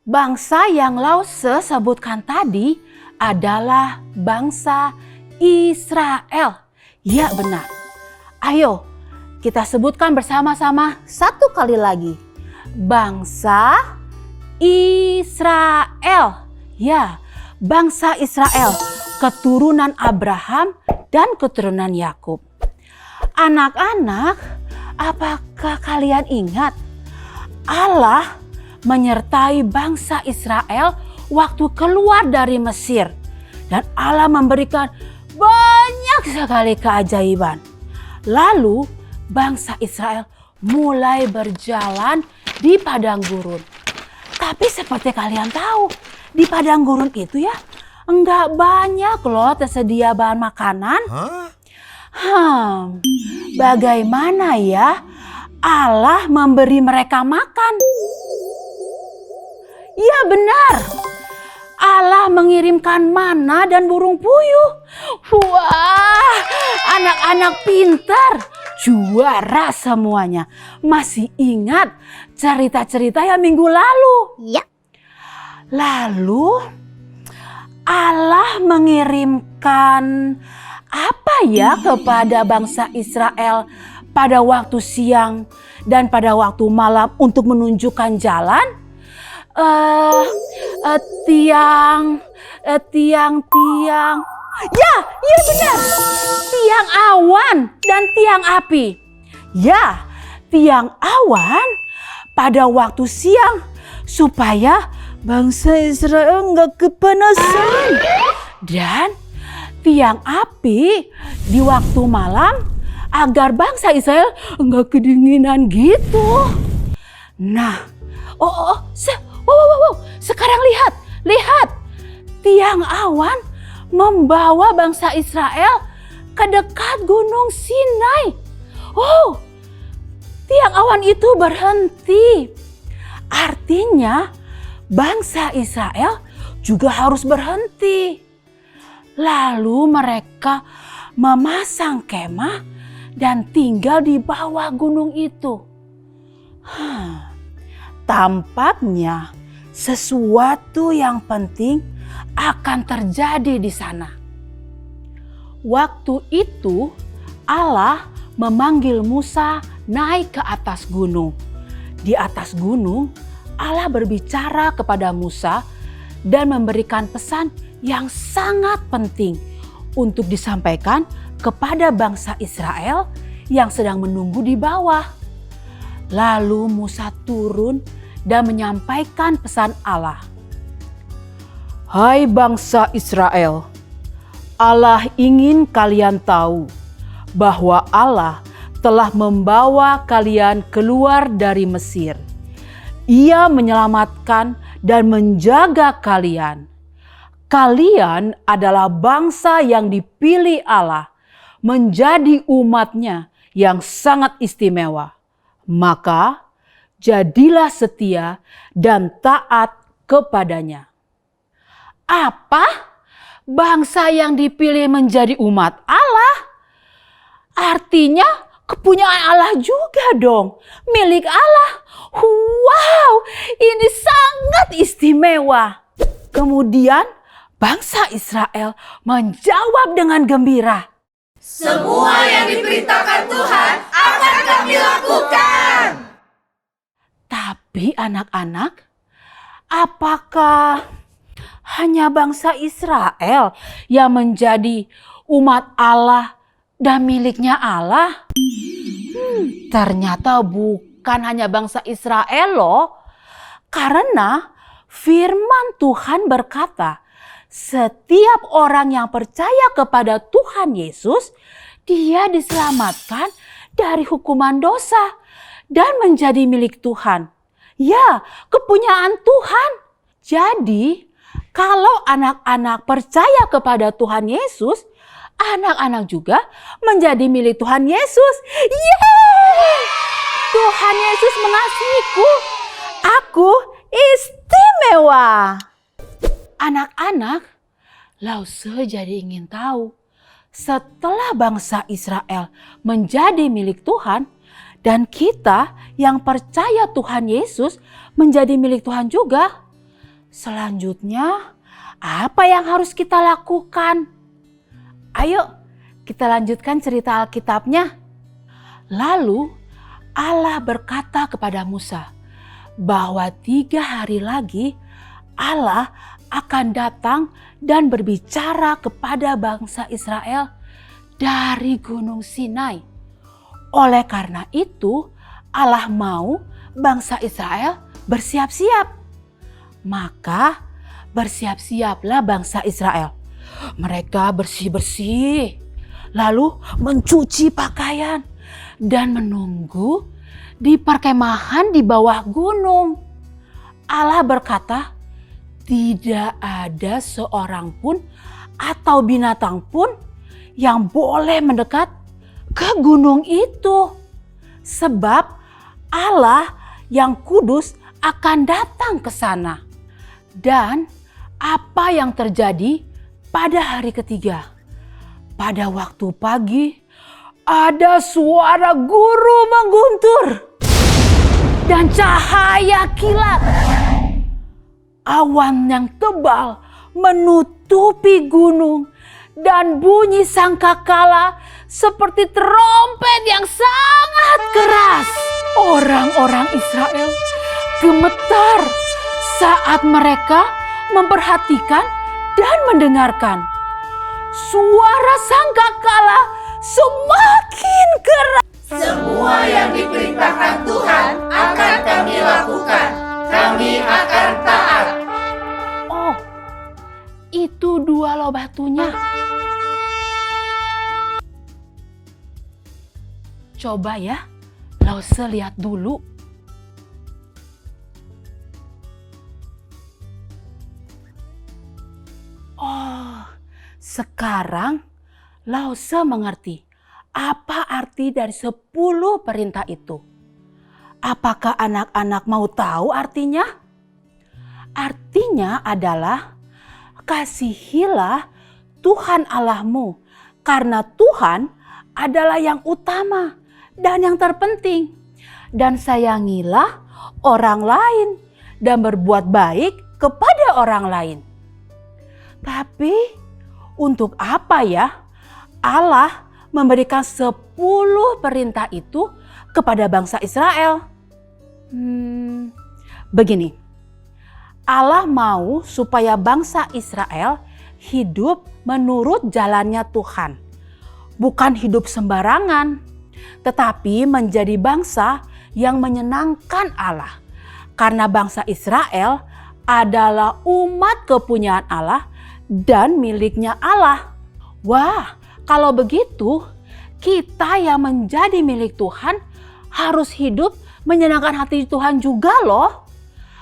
Bangsa yang Lause sebutkan tadi adalah bangsa Israel. Ya benar. Ayo kita sebutkan bersama-sama satu kali lagi. Bangsa Israel. Ya, bangsa Israel, keturunan Abraham dan keturunan Yakub. Anak-anak, apakah kalian ingat Allah menyertai bangsa Israel waktu keluar dari Mesir, dan Allah memberikan banyak sekali keajaiban. Lalu bangsa Israel mulai berjalan di padang gurun. Tapi seperti kalian tahu, di padang gurun itu ya enggak banyak loh tersedia bahan makanan. Bagaimana ya Allah memberi mereka makan? Ya benar, Allah mengirimkan mana dan burung puyuh. Wah, anak-anak pintar, juara semuanya. Masih ingat cerita-cerita yang minggu lalu? Ya. Lalu Allah mengirimkan apa ya kepada bangsa Israel pada waktu siang dan pada waktu malam untuk menunjukkan jalan? Tiang. Ya benar. Tiang awan dan tiang api. Ya, tiang awan pada waktu siang supaya bangsa Israel nggak kepanasan. Dan tiang api di waktu malam agar bangsa Israel nggak kedinginan gitu. Nah, sekarang lihat. Tiang awan membawa bangsa Israel ke dekat Gunung Sinai. Tiang awan itu berhenti. Artinya bangsa Israel juga harus berhenti. Lalu mereka memasang kemah dan tinggal di bawah gunung itu. Tampaknya sesuatu yang penting akan terjadi di sana. Waktu itu Allah memanggil Musa naik ke atas gunung. Di atas gunung Allah berbicara kepada Musa dan memberikan pesan yang sangat penting untuk disampaikan kepada bangsa Israel yang sedang menunggu di bawah. Lalu Musa turun dan menyampaikan pesan Allah. Hai bangsa Israel, Allah ingin kalian tahu bahwa Allah telah membawa kalian keluar dari Mesir. Ia menyelamatkan dan menjaga kalian. Kalian adalah bangsa yang dipilih Allah menjadi umat-Nya yang sangat istimewa. Maka jadilah setia dan taat kepadanya. Apa? Bangsa yang dipilih menjadi umat Allah? Artinya kepunyaan Allah juga dong, milik Allah. Wow, ini sangat istimewa. Kemudian bangsa Israel menjawab dengan gembira. Semua yang diperintahkan Tuhan akan kami lakukan. Tapi anak-anak, apakah hanya bangsa Israel yang menjadi umat Allah dan miliknya Allah? Ternyata bukan hanya bangsa Israel loh. Karena firman Tuhan berkata, setiap orang yang percaya kepada Tuhan Yesus, dia diselamatkan dari hukuman dosa dan menjadi milik Tuhan. Ya, kepunyaan Tuhan. Jadi, kalau anak-anak percaya kepada Tuhan Yesus, anak-anak juga menjadi milik Tuhan Yesus. Yeay! Tuhan Yesus mengasihiku. Aku istimewa. Anak-anak, Lause jadi ingin tahu, setelah bangsa Israel menjadi milik Tuhan dan kita yang percaya Tuhan Yesus menjadi milik Tuhan juga, Selanjutnya, apa yang harus kita lakukan? Ayo, kita lanjutkan cerita Alkitabnya. Lalu Allah berkata kepada Musa bahwa 3 hari lagi Allah akan datang dan berbicara kepada bangsa Israel dari Gunung Sinai. Oleh karena itu, Allah mau bangsa Israel bersiap-siap. Maka bersiap-siaplah bangsa Israel. Mereka bersih-bersih, lalu mencuci pakaian dan menunggu di perkemahan di bawah gunung. Allah berkata, tidak ada seorang pun atau binatang pun yang boleh mendekat ke gunung itu. Sebab Allah yang kudus akan datang ke sana. Dan apa yang terjadi pada hari ketiga? Pada waktu pagi, ada suara guru mengguntur dan cahaya kilat. Awan yang tebal menutupi gunung dan bunyi sangkakala seperti trompet yang sangat keras. Orang-orang Israel gemetar saat mereka memperhatikan dan mendengarkan. Suara sangkakala semakin keras. Semua yang diperintahkan Tuhan akan kami lakukan. Kami akan taat. Oh, itu 2 loh batunya. Coba ya, Lause lihat dulu. Oh, sekarang Lause mengerti apa arti dari 10 perintah itu. Apakah anak-anak mau tahu artinya? Artinya adalah kasihilah Tuhan Allahmu karena Tuhan adalah yang utama dan yang terpenting. Dan sayangilah orang lain dan berbuat baik kepada orang lain. Tapi untuk apa ya Allah memberikan 10 perintah itu kepada bangsa Israel? Begini, Allah mau supaya bangsa Israel hidup menurut jalannya Tuhan. Bukan hidup sembarangan, tetapi menjadi bangsa yang menyenangkan Allah. Karena bangsa Israel adalah umat kepunyaan Allah dan miliknya Allah. Wah, kalau begitu kita yang menjadi milik Tuhan harus hidup menyenangkan hati Tuhan juga loh.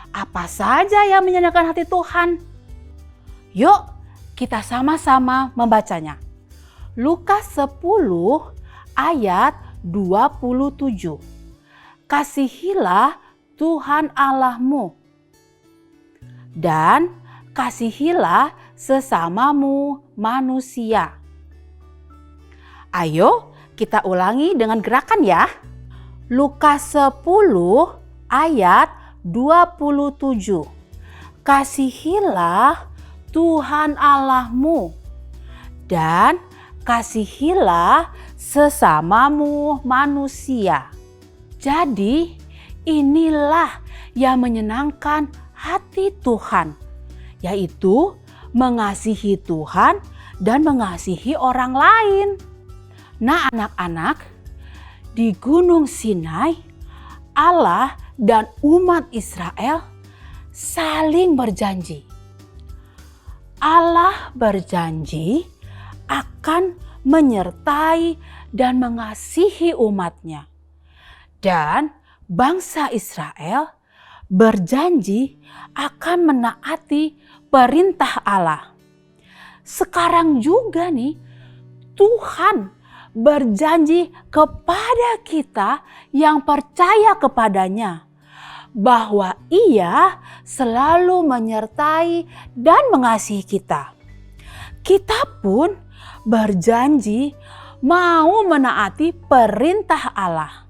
Apa saja yang menyenangkan hati Tuhan? Yuk kita sama-sama membacanya. Lukas 10 ayat 27. Kasihilah Tuhan Allahmu dan kasihilah sesamamu manusia. Ayo kita ulangi dengan gerakan ya. Lukas 10 ayat 27. Kasihilah Tuhan Allahmu dan kasihilah sesamamu manusia. Jadi inilah yang menyenangkan hati Tuhan, yaitu mengasihi Tuhan dan mengasihi orang lain. Nah anak-anak, di Gunung Sinai, Allah dan umat Israel saling berjanji. Allah berjanji akan menyertai dan mengasihi umatnya. Dan bangsa Israel berjanji akan menaati perintah Allah. Sekarang juga nih, Tuhan berjanji kepada kita yang percaya kepadanya bahwa Ia selalu menyertai dan mengasihi kita. Kita pun berjanji mau menaati perintah Allah.